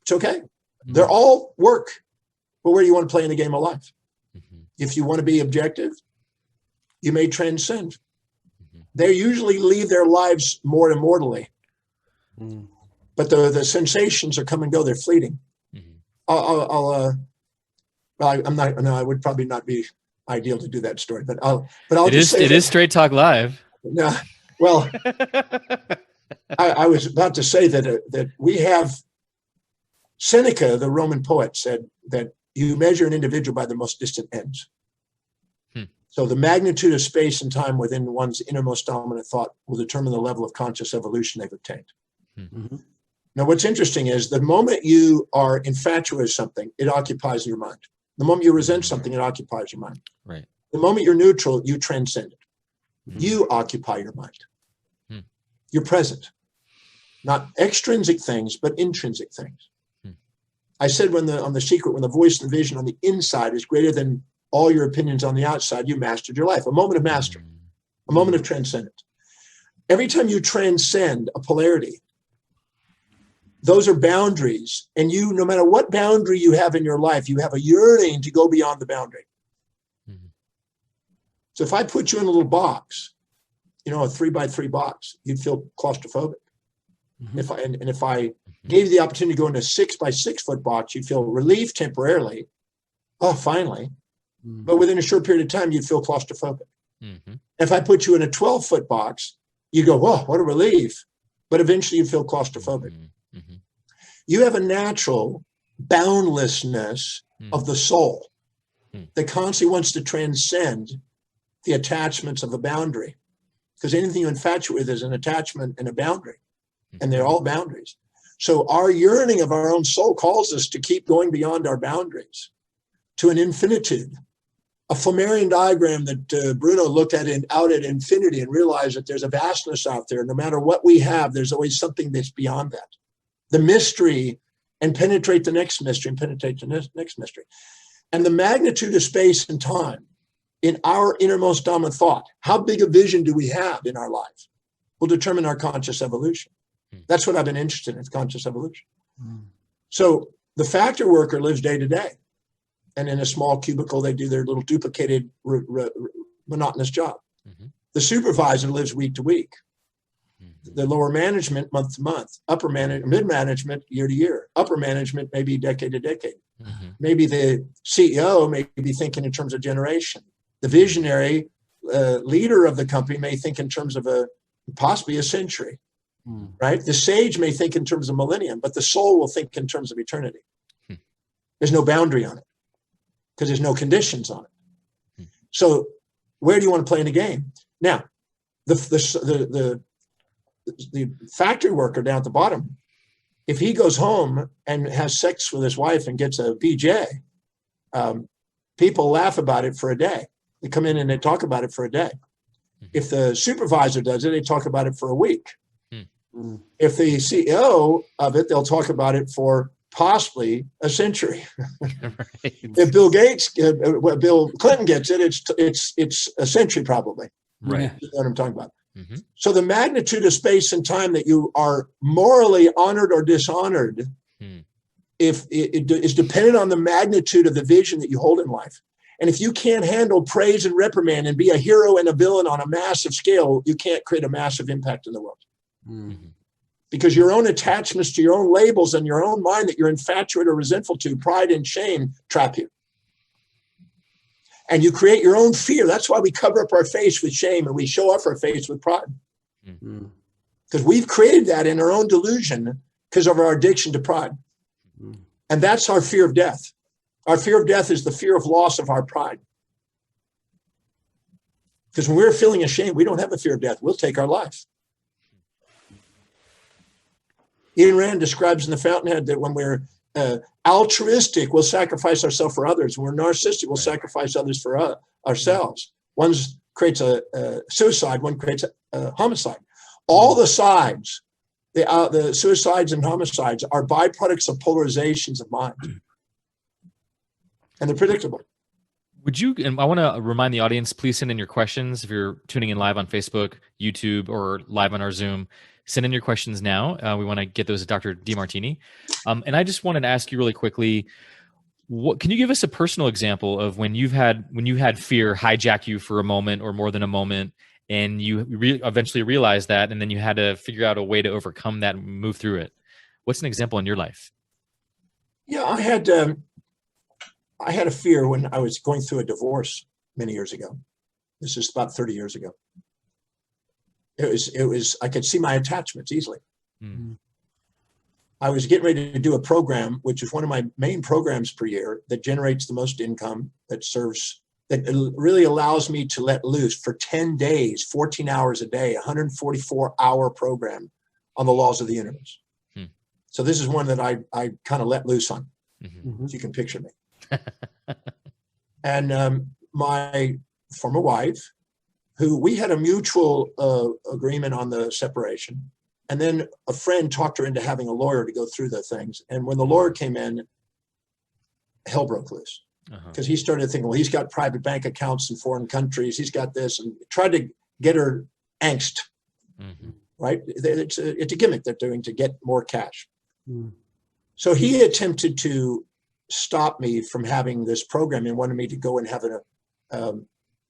It's okay. They're all work. But where do you want to play in the game of life? If you want to be objective, you may transcend. They usually leave their lives more immortally. But the sensations are come and go. They're fleeting. I would probably not be ideal to do that story, but I'll just say it is Straight Talk Live. No, well, I was about to say that we have Seneca, the Roman poet, said that you measure an individual by the most distant ends. So the magnitude of space and time within one's innermost dominant thought will determine the level of conscious evolution they've obtained. Now, what's interesting is the moment you are infatuated with something, it occupies your mind. The moment you resent something, it occupies your mind. Right. The moment you're neutral, you transcend it. You occupy your mind. You're present. Not extrinsic things, but intrinsic things. I said on The Secret, when the voice and the vision on the inside is greater than all your opinions on the outside, you mastered your life. A moment of mastery, a moment of transcendence. Every time you transcend a polarity, those are boundaries. And you, no matter what boundary you have in your life, you have a yearning to go beyond the boundary. So if I put you in a little box, a 3x3 box, you'd feel claustrophobic. If I gave you the opportunity to go in a 6x6 foot box, you'd feel relief temporarily, oh, finally. Mm. But within a short period of time, you'd feel claustrophobic. Mm-hmm. If I put you in a 12-foot box, you go, whoa, what a relief. But eventually you feel claustrophobic. Mm-hmm. You have a natural boundlessness of the soul that constantly wants to transcend the attachments of a boundary. Because anything you infatuate with is an attachment and a boundary. And they're all boundaries. So our yearning of our own soul calls us to keep going beyond our boundaries to an infinitude. A Flammarion diagram that Bruno looked at out at infinity and realized that there's a vastness out there. No matter what we have, there's always something that's beyond that. The mystery, and penetrate the next mystery, and penetrate the next mystery. And the magnitude of space and time in our innermost dominant thought, how big a vision do we have in our life, will determine our conscious evolution. That's what I've been interested in, conscious evolution. So the factory worker lives day to day. And in a small cubicle, they do their little duplicated, monotonous job. The supervisor lives week to week. The lower management, month to month. Upper management, mid-management, year to year. Upper management, maybe decade to decade. Maybe the CEO may be thinking in terms of generation. The visionary leader of the company may think in terms of possibly a century. Right? The sage may think in terms of millennium, but the soul will think in terms of eternity. There's no boundary on it because there's no conditions on it. So where do you want to play in the game? Now, the factory worker down at the bottom, if he goes home and has sex with his wife and gets a BJ, people laugh about it for a day. They come in and they talk about it for a day. If the supervisor does it, they talk about it for a week. If the CEO of it, they'll talk about it for possibly a century. Right. If Bill Clinton gets it, it's a century probably. Right. You know what I'm talking about. So the magnitude of space and time that you are morally honored or dishonored, if it is dependent on the magnitude of the vision that you hold in life. And if you can't handle praise and reprimand and be a hero and a villain on a massive scale, you can't create a massive impact in the world. Because your own attachments to your own labels and your own mind that you're infatuated or resentful to, pride and shame, trap you. And you create your own fear. That's why we cover up our face with shame and we show off our face with pride. Because we've created that in our own delusion because of our addiction to pride. And that's our fear of death. Our fear of death is the fear of loss of our pride. Because when we're feeling ashamed, we don't have a fear of death. We'll take our life. Ayn Rand describes in The Fountainhead that when we're altruistic, we'll sacrifice ourselves for others. When we're narcissistic, we'll sacrifice others for ourselves. One creates a suicide, one creates a homicide. All the sides, the suicides and homicides are byproducts of polarizations of mind. And they're predictable. Would you, and I want to remind the audience, please send in your questions if you're tuning in live on Facebook, YouTube, or live on our Zoom. Send in your questions now. We want to get those to Dr. Demartini. And I just wanted to ask you really quickly, can you give us a personal example of when you had fear hijack you for a moment or more than a moment, and you eventually realized that, and then you had to figure out a way to overcome that and move through it? What's an example in your life? Yeah, I had a fear when I was going through a divorce many years ago. This is about 30 years ago. It was, I could see my attachments easily. I was getting ready to do a program, which is one of my main programs per year that generates the most income, that really allows me to let loose for 10 days, 14 hours a day, 144-hour program on the laws of the universe. So this is one that I kind of let loose on, if you can picture me. And my former wife, who we had a mutual agreement on the separation. And then a friend talked her into having a lawyer to go through the things. And when the lawyer came in, hell broke loose. Because he started thinking, well, he's got private bank accounts in foreign countries. He's got this, and tried to get her angst, right? It's a gimmick they're doing to get more cash. So he attempted to stop me from having this program and wanted me to go and have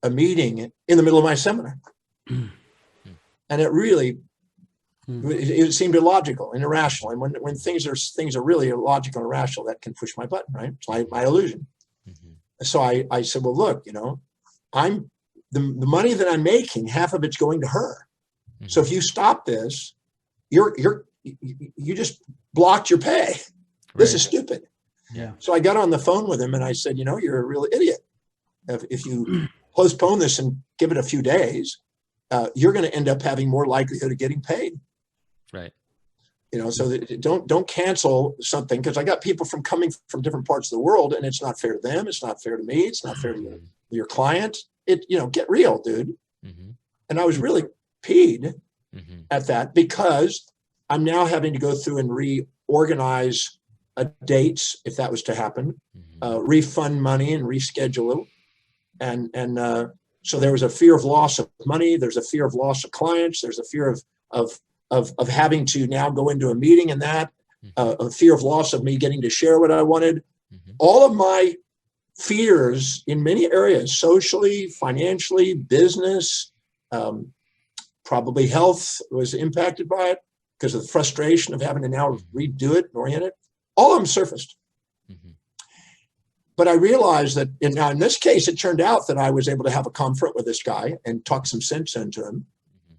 a meeting in the middle of my seminar. And it really, it seemed illogical and irrational. And when things are really illogical and irrational, that can push my button, right? It's my illusion. So I said, well, look, I'm the money that I'm making, half of it's going to her. Mhm. So if you stop this, you just blocked your pay. This is stupid. Yeah. So I got on the phone with him and I said, you're a real idiot. If you postpone this and give it a few days, you're going to end up having more likelihood of getting paid. Right. So that don't cancel something, because I got people coming from different parts of the world, and it's not fair to them. It's not fair to me. It's not fair to your client. Get real, dude. Mm-hmm. And I was really peed Mm-hmm. at that, because I'm now having to go through and reorganize dates, if that was to happen, refund money and reschedule it. And so there was a fear of loss of money. There's a fear of loss of clients. There's a fear of having to now go into a meeting, and that a fear of loss of me getting to share what I wanted. Mm-hmm. All of my fears in many areas, socially, financially, business, probably health, was impacted by it because of the frustration of having to now redo it and orient it. All of them surfaced. Mm-hmm. But I realized that now in this case, it turned out that I was able to have a confront with this guy and talk some sense into him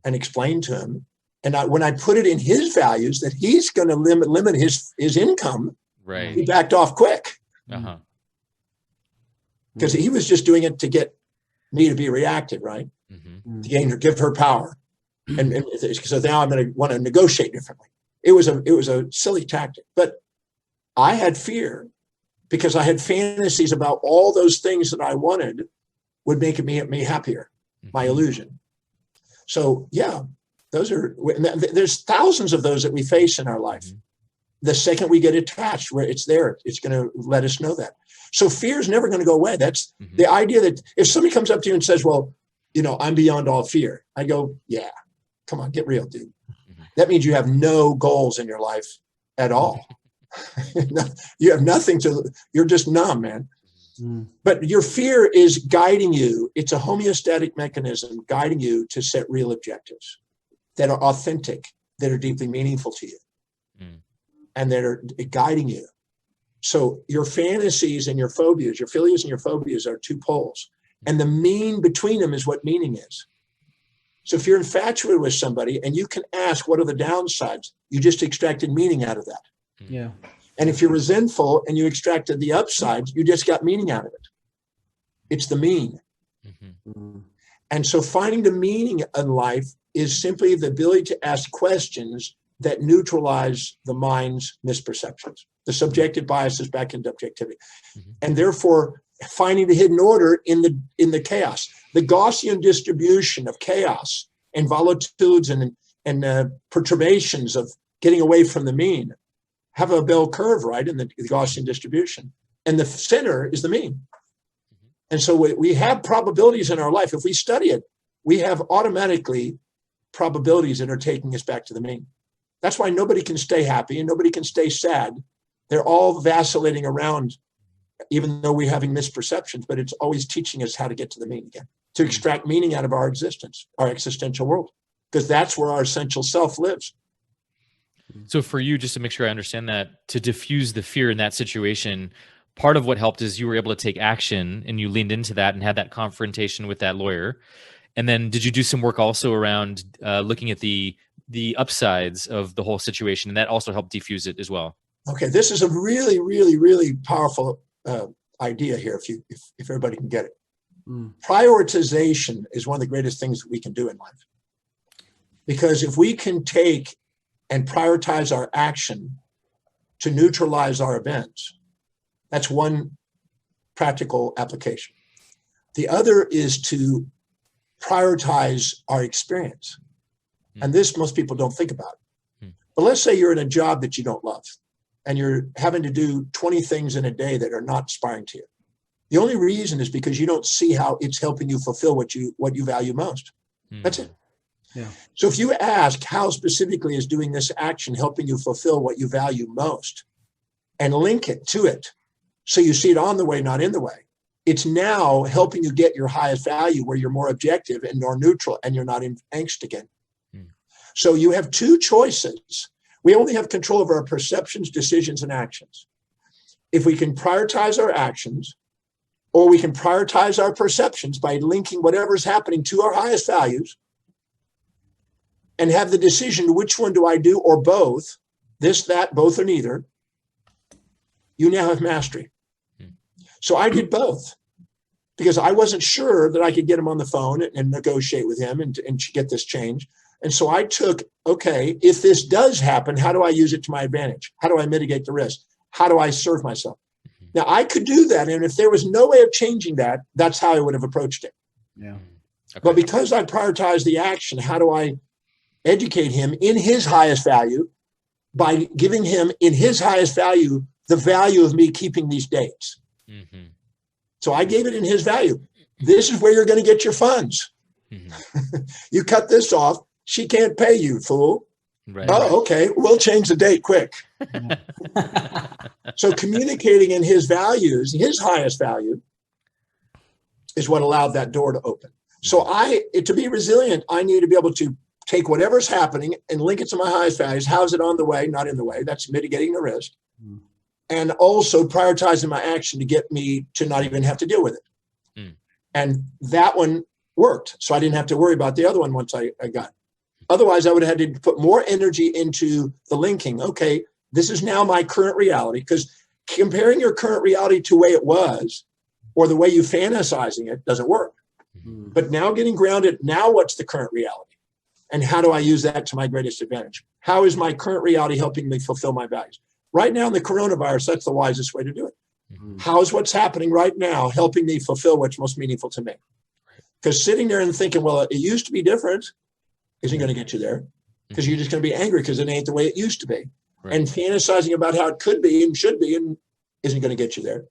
and explain to him. And when I put it in his values that he's going to limit his income, Right. he backed off quick, Uh-huh. because he was just doing it to get me to be reactive, right? Mm-hmm. To give her power. And so now I'm going to want to negotiate differently. It was a silly tactic, but I had fear because I had fantasies about all those things that I wanted would make me happier, my illusion. So yeah, there's thousands of those that we face in our life. The second we get attached, where it's there, it's going to let us know that. So fear is never going to go away. That's the idea, that if somebody comes up to you and says, well, I'm beyond all fear, I go, yeah, come on, get real, dude. That means you have no goals in your life at all. You have nothing you're just numb, man. But your fear is guiding you. It's a homeostatic mechanism guiding you to set real objectives that are authentic, that are deeply meaningful to you, and that are guiding you. So your fantasies and your phobias, your philias and your phobias, are two poles. And the mean between them is what meaning is. So if you're infatuated with somebody and you can ask, what are the downsides? You just extracted meaning out of that. Yeah. And if you're resentful and you extracted the upsides, you just got meaning out of it. It's the mean. And so finding the meaning in life is simply the ability to ask questions that neutralize the mind's misperceptions, the subjective biases back into objectivity. And therefore finding the hidden order in the chaos, the Gaussian distribution of chaos and volitudes and perturbations of getting away from the mean have a bell curve, right, in the Gaussian distribution. And the center is the mean. And so we have probabilities in our life. If we study it, we have automatically probabilities that are taking us back to the mean. That's why nobody can stay happy and nobody can stay sad. They're all vacillating around, even though we're having misperceptions, but it's always teaching us how to get to the mean again, to extract meaning out of our existence, our existential world, because that's where our essential self lives. So for you, just to make sure I understand that, to diffuse the fear in that situation, part of what helped is you were able to take action and you leaned into that and had that confrontation with that lawyer. And then did you do some work also around looking at the upsides of the whole situation? And that also helped diffuse it as well. Okay, this is a really, really, really powerful idea here, if everybody can get it. Prioritization is one of the greatest things that we can do in life. Because if we can take and prioritize our action to neutralize our events, that's one practical application. The other is to prioritize our experience. And this most people don't think about. But let's say you're in a job that you don't love and you're having to do 20 things in a day that are not inspiring to you. The only reason is because you don't see how it's helping you fulfill what you value most. That's it. Yeah. So if you ask, how specifically is doing this action helping you fulfill what you value most, and link it to it, so you see it on the way, not in the way, it's now helping you get your highest value, where you're more objective and more neutral and you're not in angst again. So you have two choices. We only have control over our perceptions, decisions, and actions. If we can prioritize our actions or we can prioritize our perceptions by linking whatever's happening to our highest values and have the decision, which one do I do, or both, this, that, both, or neither. You now have mastery. So I did both because I wasn't sure that I could get him on the phone and negotiate with him and get this change. And so I took, okay, if this does happen, how do I use it to my advantage? How do I mitigate the risk? How do I serve myself? Now, I could do that. And if there was no way of changing that, that's how I would have approached it. Yeah. Okay. But because I prioritized the action, how do I educate him in his highest value by giving him in his highest value the value of me keeping these dates? Mm-hmm. So I gave it in his value. This is where you're going to get your funds. Mm-hmm. You cut this off. She can't pay you, fool. Right. Oh, okay. We'll change the date quick. So communicating in his values, his highest value, is what allowed that door to open. So to be resilient, I need to be able to take whatever's happening and link it to my highest values. How's it on the way? Not in the way. That's mitigating the risk. Mm. And also prioritizing my action to get me to not even have to deal with it. Mm. And that one worked. So I didn't have to worry about the other one once I got it. Otherwise, I would have had to put more energy into the linking. Okay, this is now my current reality, because comparing your current reality to the way it was or the way you fantasizing it doesn't work. Mm-hmm. But now getting grounded, now what's the current reality? And how do I use that to my greatest advantage? How is my current reality helping me fulfill my values? Right now in the coronavirus, that's the wisest way to do it. Mm-hmm. How is what's happening right now helping me fulfill what's most meaningful to me? Because sitting there and thinking, well, it used to be different, isn't going to get you there, because you're just going to be angry because it ain't the way it used to be. Right. And fantasizing about how it could be and should be and isn't going to get you there.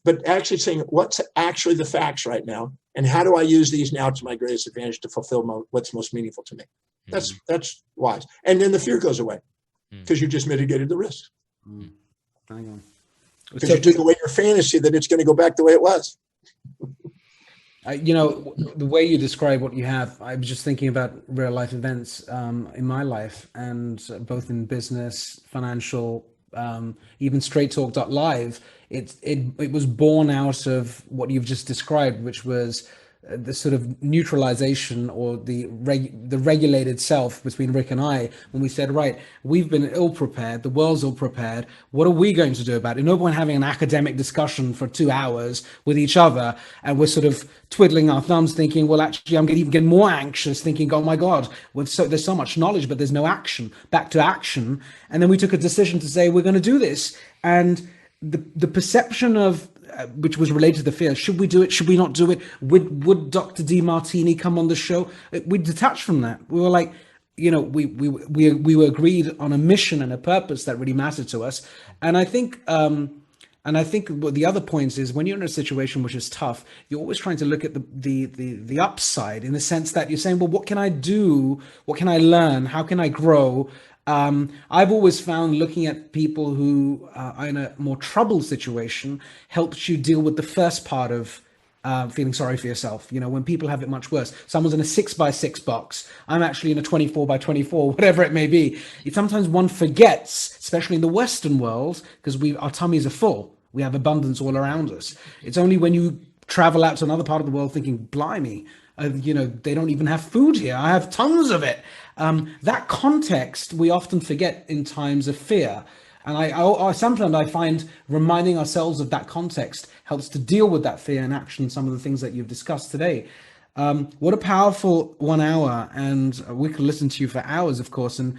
But actually saying, what's actually the facts right now? And how do I use these now to my greatest advantage to fulfill what's most meaningful to me? Mm-hmm. That's wise. And then the fear goes away because you just mitigated the risk. Hang on. Because you took away your fantasy that it's going to go back the way it was. The way you describe what you have, I was just thinking about real life events in my life, and both in business, financial, even Straight Talk Live. It was born out of what you've just described, which was the sort of neutralization or the regulated self between Rick and I, when we said, right, we've been ill prepared, the world's ill prepared, what are we going to do about it? No one having an academic discussion for 2 hours with each other, and we're sort of twiddling our thumbs thinking, well, actually, I'm going to even get more anxious thinking, oh my God, there's so much knowledge, but there's no action, back to action. And then we took a decision to say, we're going to do this. And the perception of, which was related to the fear. Should we do it? Should we not do it? Would Dr. Demartini come on the show? We detached from that. We were like, we agreed on a mission and a purpose that really mattered to us. And I think what the other points is, when you're in a situation which is tough, you're always trying to look at the upside, in the sense that you're saying, well, what can I do? What can I learn? How can I grow? I've always found looking at people who are in a more troubled situation helps you deal with the first part of feeling sorry for yourself. When people have it much worse, someone's in a 6x6 box, I'm actually in a 24x24, whatever it may be. Sometimes one forgets, especially in the Western world, because our tummies are full. We have abundance all around us. It's only when you travel out to another part of the world thinking, blimey, they don't even have food here. I have tons of it. That context we often forget in times of fear. And I sometimes I find reminding ourselves of that context helps to deal with that fear and action, some of the things that you've discussed today. What a powerful 1 hour. And we could listen to you for hours, of course. And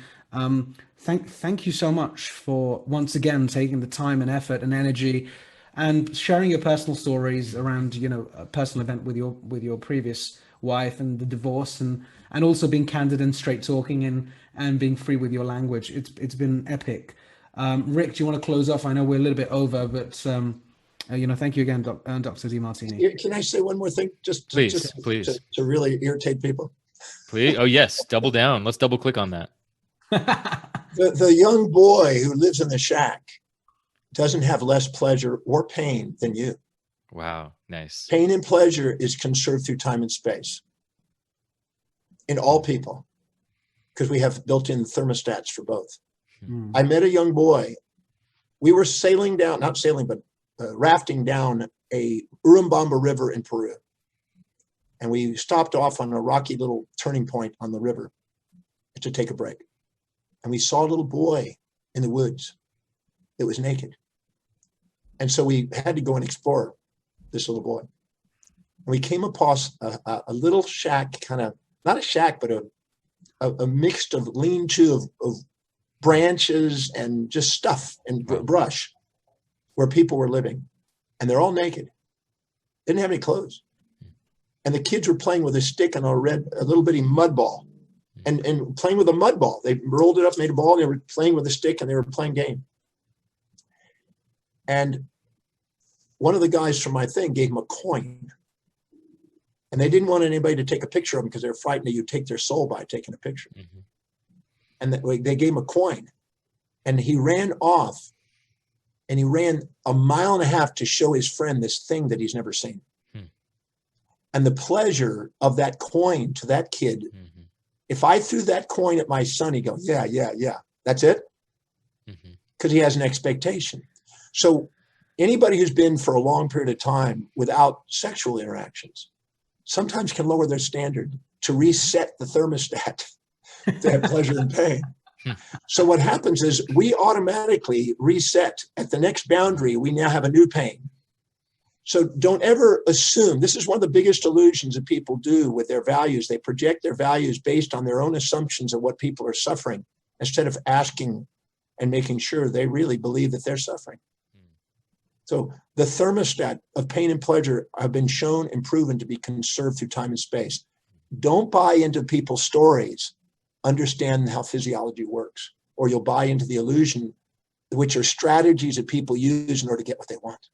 thank you so much for once again taking the time and effort and energy and sharing your personal stories around, a personal event with your previous wife and the divorce, and also being candid and straight talking and being free with your language. It's been epic. Rick, do you want to close off? I know we're a little bit over, but thank you again, Dr. Demartini. Can I say one more thing? Please. To really irritate people. Please. Oh yes, double down. Let's double click on that. The young boy who lives in the shack doesn't have less pleasure or pain than you. Wow, nice. Pain and pleasure is conserved through time and space in all people, because we have built-in thermostats for both. I met a young boy. We were not sailing, but rafting down a Urubamba River in Peru. And we stopped off on a rocky little turning point on the river to take a break. And we saw a little boy in the woods that was naked. And so we had to go and explore this little boy. And we came across a little shack, kind of, not a shack, but a mixed of lean-to of branches and just stuff and brush where people were living. And they're all naked. Didn't have any clothes. And the kids were playing with a stick and a little bitty mud ball. And playing with a mud ball. They rolled it up, made a ball, and they were playing with a stick, and they were playing game. And one of the guys from my thing gave them a coin. And they didn't want anybody to take a picture of them because they were frightened that you'd take their soul by taking a picture. Mm-hmm. And they gave him a coin. And he ran off, and he ran 1.5 miles to show his friend this thing that he's never seen. Hmm. And the pleasure of that coin to that kid, mm-hmm. If I threw that coin at my son, he'd go, yeah, that's it. Because he has an expectation. So anybody who's been for a long period of time without sexual interactions sometimes can lower their standard to reset the thermostat to have pleasure and pain. So what happens is we automatically reset at the next boundary. We now have a new pain. So don't ever assume. This is one of the biggest illusions that people do with their values. They project their values based on their own assumptions of what people are suffering instead of asking and making sure they really believe that they're suffering. So the thermostat of pain and pleasure have been shown and proven to be conserved through time and space. Don't buy into people's stories. Understand how physiology works, or you'll buy into the illusion, which are strategies that people use in order to get what they want.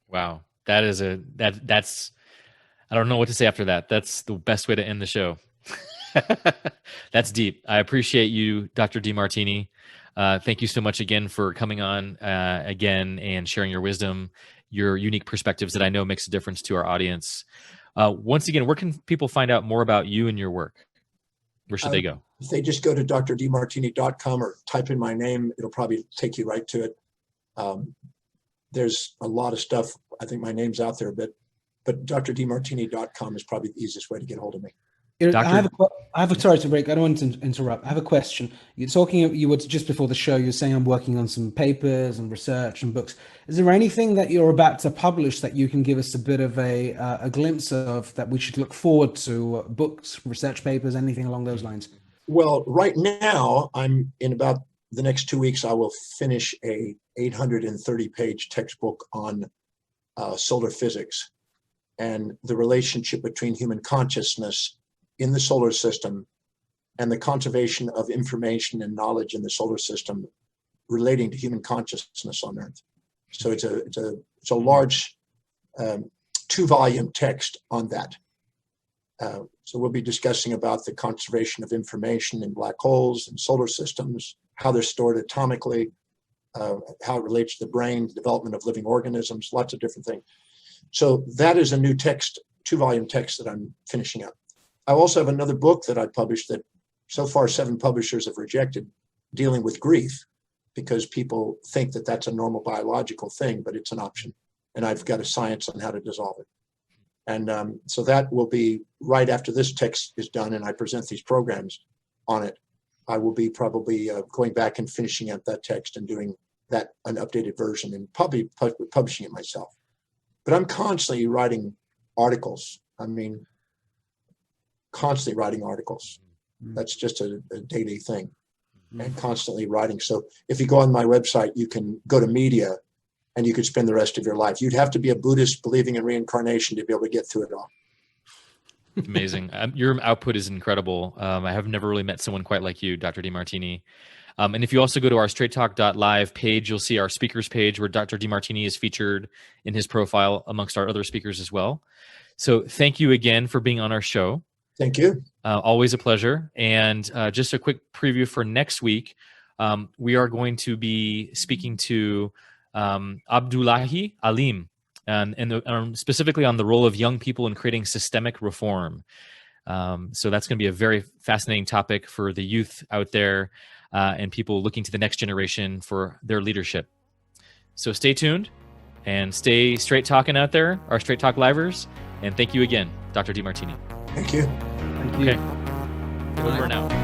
Wow. That's I don't know what to say after that. That's the best way to end the show. That's deep. I appreciate you, Dr. Demartini. Thank you so much again for coming on again and sharing your wisdom, your unique perspectives that I know makes a difference to our audience. Once again, where can people find out more about you and your work? Where should they go? If they just go to drdemartini.com or type in my name, it'll probably take you right to it. There's a lot of stuff. I think my name's out there, but drdemartini.com is probably the easiest way to get hold of me. Sorry to break. I don't want to interrupt. I have a question. You were just before the show, you're saying I'm working on some papers and research and books. Is there anything that you're about to publish that you can give us a bit of a glimpse of that we should look forward to? Books, research papers, anything along those lines? Well, right now, I'm in about the next 2 weeks, I will finish a 830-page textbook on solar physics and the relationship between human consciousness in the solar system and the conservation of information and knowledge in the solar system relating to human consciousness on Earth. So it's a large 2-volume text on that. So we'll be discussing about the conservation of information in black holes and solar systems, how they're stored atomically, how it relates to the brain, the development of living organisms, lots of different things. So that is a new text, 2-volume text that I'm finishing up. I also have another book that I published that so far 7 publishers have rejected, dealing with grief, because people think that that's a normal biological thing, but it's an option. And I've got a science on how to dissolve it. And so that will be right after this text is done and I present these programs on it. I will be probably going back and finishing up that text and doing that an updated version and probably publishing it myself. But I'm constantly writing articles. Constantly writing articles. That's just a daily thing, and constantly writing. So if you go on my website, you can go to media and you could spend the rest of your life. You'd have to be a Buddhist believing in reincarnation to be able to get through it all. Amazing. Your output is incredible. I have never really met someone quite like you, Dr. Demartini. And if you also go to our straighttalk.live page, you'll see our speakers page where Dr. Demartini is featured in his profile amongst our other speakers as well. So thank you again for being on our show. Thank you. Always a pleasure. And just a quick preview for next week. We are going to be speaking to Abdullahi Alim, and specifically on the role of young people in creating systemic reform. So that's going to be a very fascinating topic for the youth out there and people looking to the next generation for their leadership. So stay tuned and stay straight talking out there, our Straight Talk Livers. And thank you again, Dr. Demartini. Thank you. Thank you. Okay. Over now.